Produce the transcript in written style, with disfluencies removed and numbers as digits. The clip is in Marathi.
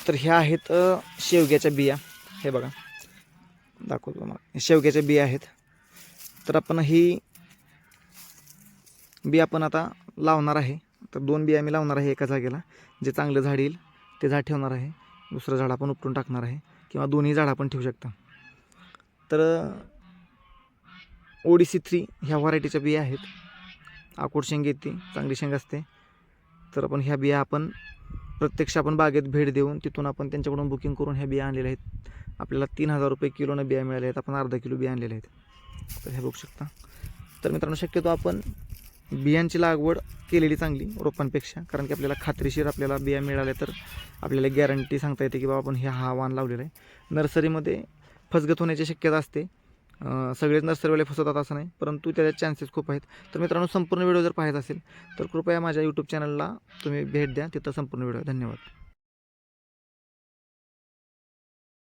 तर ह्या आहेत शेवग्याच्या बिया. हे बघा, दाखवतो मग. शेवग्याच्या बिया आहेत. तर आपण ही बी आपण आता लावणार आहे. तर 2 बिया मी लावणार आहे एका जागेला. जे चांगलं झाड येईल ते झाड ठेवणार आहे. दुसरं झाड आपण उपटून टाकणार आहे, किंवा दोन्ही झाड आपण ठेवू शकता. तर ODC3 ह्या व्हरायटीच्या बिया आहेत. आकोट शेंग येते, चांगली शेंग असते. तर आपण ह्या बिया आपण प्रत्यक्ष आपण बागेत भेट देऊन तिथून आपण त्यांच्याकडून बुकिंग करून ह्या बिया आणलेल्या आहेत. आपल्याला 3000 रुपये किलोनं बिया मिळाल्या आहेत. आपण अर्धा किलो बिया आणलेल्या आहेत. तर हे बघू शकता. तर मित्रांनो, शक्यतो आपण बियांची लागवड केलेली चांगली रोपांपेक्षा, कारण की आपल्याला खात्रीशीर आपल्याला बिया मिळाल्या तर आपल्याला गॅरंटी सांगता येते की बाबा आपण हा वाण लावलेला आहे. नर्सरीमध्ये फसगत होण्याची शक्यता असते. सगळेच नर्सरीवाले फसवतात असं नाही, परंतु त्याचे चान्सेस खूप आहेत. तर मित्रांनो, संपूर्ण व्हिडिओ जर पाहायचा असेल तर कृपया माझ्या यूट्यूब चॅनलला तुम्ही भेट द्या. तिथं संपूर्ण व्हिडिओ. धन्यवाद.